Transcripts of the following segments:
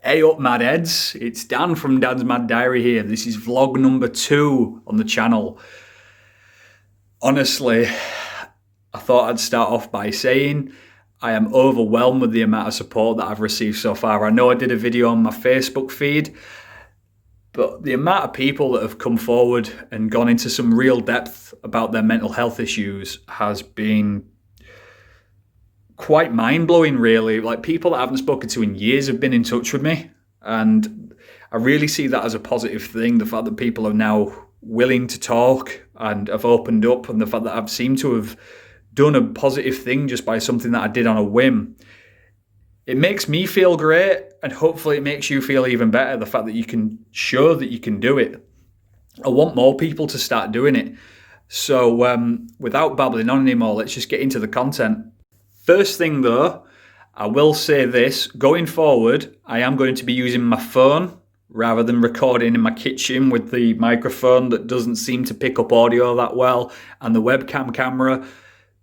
Hey up, mad heads. It's Dan from Dan's Mad Diary here. This is vlog number 2 on the channel. Honestly, I thought I'd start off by saying I am overwhelmed with the amount of support that I've received so far. I know I did a video on my Facebook feed, but the amount of people that have come forward and gone into some real depth about their mental health issues has been quite mind-blowing, really. Like, people that I haven't spoken to in years have been in touch with me, and I really see that as a positive thing. The fact that people are now willing to talk and have opened up, and the fact that I've seemed to have done a positive thing just by something that I did on a whim. It makes me feel great, and hopefully it makes you feel even better, the fact that you can show that you can do it. I want more people to start doing it. So without babbling on anymore, let's just get into the content. First thing though, I will say this, going forward, I am going to be using my phone rather than recording in my kitchen with the microphone that doesn't seem to pick up audio that well and the webcam camera,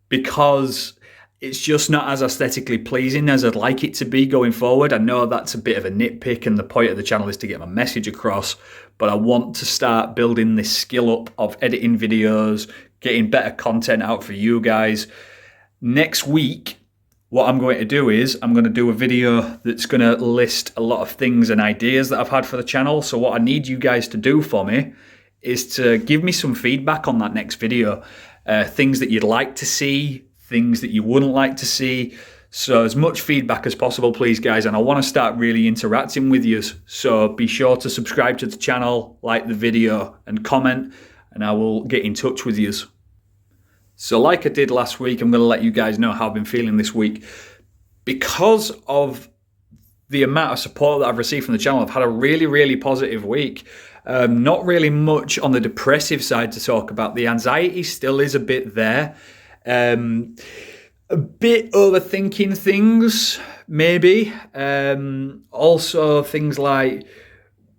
because it's just not as aesthetically pleasing as I'd like it to be going forward. I know that's a bit of a nitpick, and the point of the channel is to get my message across, but I want to start building this skill up of editing videos, getting better content out for you guys. Next week, what I'm going to do is I'm going to do a video that's going to list a lot of things and ideas that I've had for the channel. So what I need you guys to do for me is to give me some feedback on that next video. Things that you'd like to see, things that you wouldn't like to see. So as much feedback as possible, please, guys. And I want to start really interacting with you. So be sure to subscribe to the channel, like the video and comment, and I will get in touch with you. So like I did last week, I'm going to let you guys know how I've been feeling this week. Because of the amount of support that I've received from the channel, I've had a really, really positive week. Not really much on the depressive side to talk about. The anxiety still is a bit there. A bit overthinking things, maybe. Also things like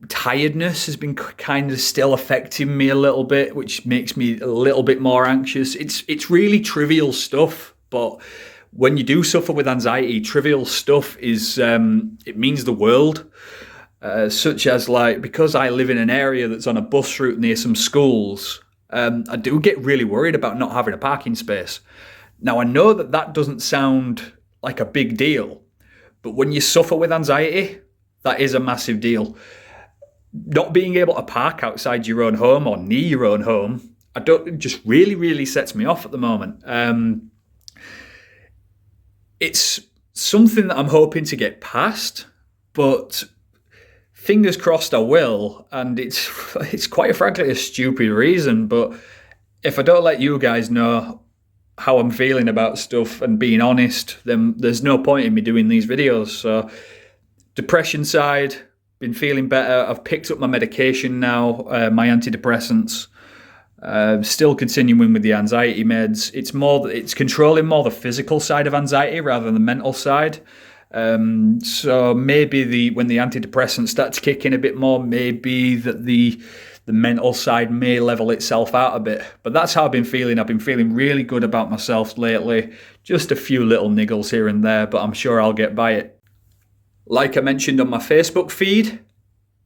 tiredness has been kind of still affecting me a little bit, which makes me a little bit more anxious. It's really trivial stuff, but when you do suffer with anxiety, trivial stuff is it means the world. Such as, like, because I live in an area that's on a bus route near some schools, I do get really worried about not having a parking space. Now, I know that that doesn't sound like a big deal, but when you suffer with anxiety, that is a massive deal. Not being able to park outside your own home or near your own home, it just really, really sets me off at the moment. It's something that I'm hoping to get past, but fingers crossed I will. And it's quite frankly a stupid reason, but if I don't let you guys know how I'm feeling about stuff and being honest, then there's no point in me doing these videos. So depression side, been feeling better. I've picked up my medication now, my antidepressants. Still continuing with the anxiety meds. It's controlling more the physical side of anxiety rather than the mental side. So maybe when the antidepressant starts kicking a bit more, maybe that the mental side may level itself out a bit. But that's how I've been feeling. I've been feeling really good about myself lately. Just a few little niggles here and there, but I'm sure I'll get by it. Like I mentioned on my Facebook feed,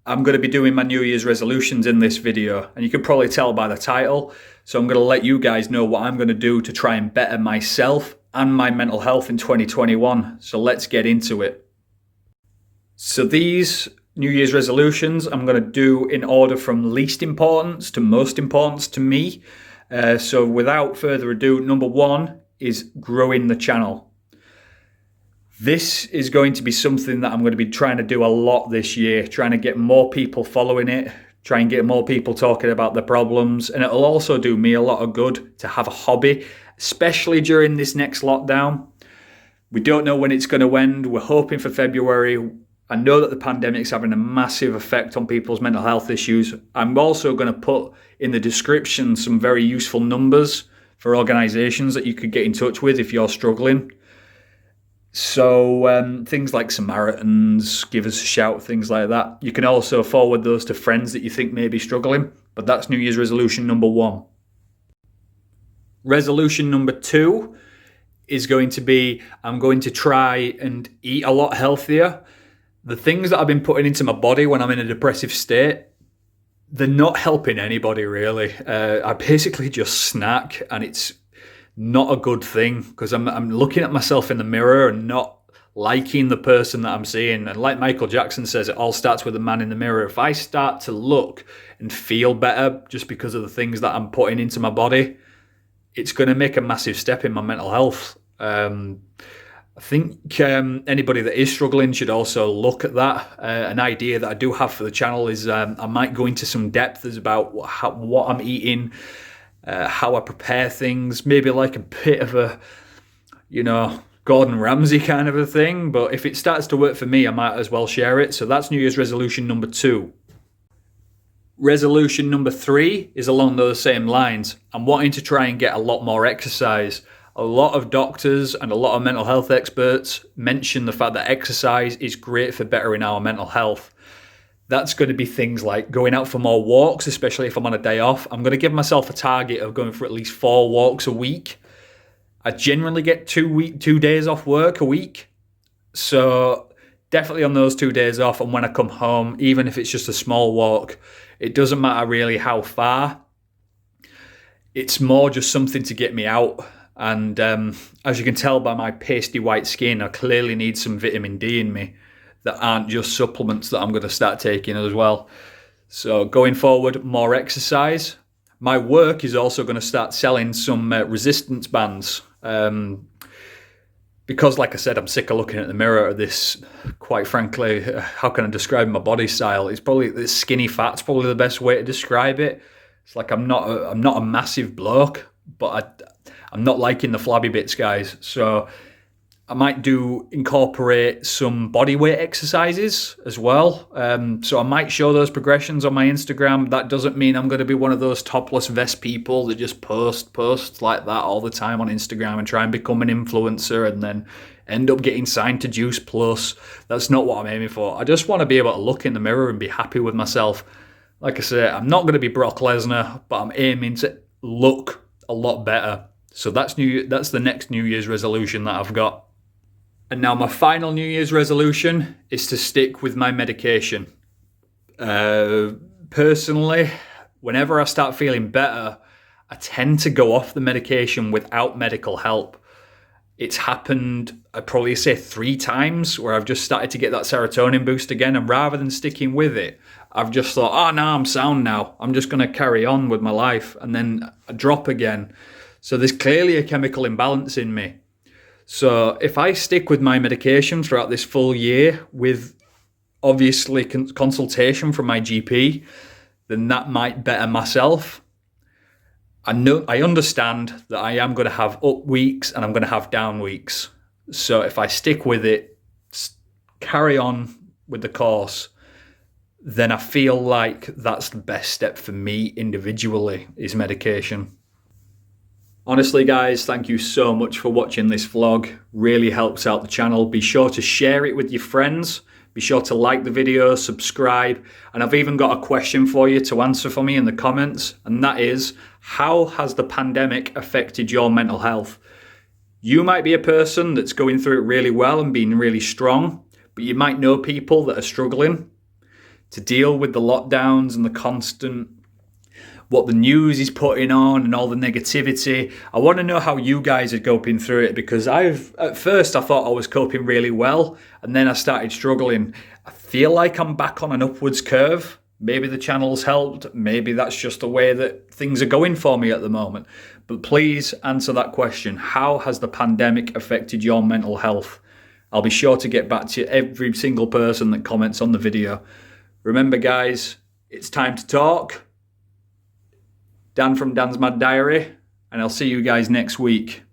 I'm going to be doing my New Year's resolutions in this video, and you can probably tell by the title. So I'm going to let you guys know what I'm going to do to try and better myself and my mental health in 2021. So let's get into it. So these New Year's resolutions I'm going to do in order from least importance to most importance to me. So without further ado, number 1 is growing the channel. This is going to be something that I'm going to be trying to do a lot this year, trying to get more people following it, try and get more people talking about their problems. And it'll also do me a lot of good to have a hobby, especially during this next lockdown. We don't know when it's going to end. We're hoping for February. I know that the pandemic's having a massive effect on people's mental health issues. I'm also going to put in the description some very useful numbers for organisations that you could get in touch with if you're struggling. So things like Samaritans, give us a shout, things like that. You can also forward those to friends that you think may be struggling. But that's New Year's resolution number 1. Resolution number 2 is going to be, I'm going to try and eat a lot healthier. The things that I've been putting into my body when I'm in a depressive state, they're not helping anybody really. I basically just snack, and it's not a good thing because I'm looking at myself in the mirror and not liking the person that I'm seeing. And like Michael Jackson says, it all starts with the man in the mirror. If I start to look and feel better just because of the things that I'm putting into my body, it's going to make a massive step in my mental health. I think anybody that is struggling should also look at that. An idea that I do have for the channel is I might go into some depth about what I'm eating, how I prepare things, maybe like a bit of a, Gordon Ramsay kind of a thing. But if it starts to work for me, I might as well share it. So that's New Year's resolution number 2. Resolution number 3 is along those same lines. I'm wanting to try and get a lot more exercise. A lot of doctors and a lot of mental health experts mention the fact that exercise is great for bettering our mental health. That's going to be things like going out for more walks, especially if I'm on a day off. I'm going to give myself a target of going for at least 4 walks a week. I generally get 2 days off work a week. So definitely on those 2 days off, and when I come home, even if it's just a small walk, it doesn't matter really how far. It's more just something to get me out. And as you can tell by my pasty white skin, I clearly need some vitamin D in me that aren't just supplements that I'm going to start taking as well. So going forward, more exercise. My work is also going to start selling some resistance bands. Because like I said, I'm sick of looking at the mirror at this, quite frankly, how can I describe my body style? It's probably, this skinny fat's probably the best way to describe it. It's like I'm not a massive bloke, but I'm not liking the flabby bits, guys. So I might incorporate some body weight exercises as well. So I might show those progressions on my Instagram. That doesn't mean I'm going to be one of those topless vest people that just post like that all the time on Instagram and try and become an influencer and then end up getting signed to Juice Plus. That's not what I'm aiming for. I just want to be able to look in the mirror and be happy with myself. Like I say, I'm not going to be Brock Lesnar, but I'm aiming to look a lot better. So that's the next New Year's resolution that I've got. And now my final New Year's resolution is to stick with my medication. Personally, whenever I start feeling better, I tend to go off the medication without medical help. It's happened, I'd probably say 3 times where I've just started to get that serotonin boost again. And rather than sticking with it, I've just thought, oh no, I'm sound now. I'm just going to carry on with my life. And then I drop again. So there's clearly a chemical imbalance in me. So if I stick with my medication throughout this full year with obviously consultation from my GP, then that might better myself. I understand that I am going to have up weeks and I'm going to have down weeks. So if I stick with it, carry on with the course, then I feel like that's the best step for me individually is medication. Honestly, guys, thank you so much for watching this vlog. Really helps out the channel. Be sure to share it with your friends. Be sure to like the video, subscribe. And I've even got a question for you to answer for me in the comments. And that is, how has the pandemic affected your mental health? You might be a person that's going through it really well and being really strong, but you might know people that are struggling to deal with the lockdowns and the constant what the news is putting on and all the negativity. I want to know how you guys are coping through it, because at first I thought I was coping really well and then I started struggling. I feel like I'm back on an upwards curve. Maybe the channel's helped. Maybe that's just the way that things are going for me at the moment. But please answer that question. How has the pandemic affected your mental health? I'll be sure to get back to every single person that comments on the video. Remember, guys, it's time to talk. Dan from Dan's Mad Diary, and I'll see you guys next week.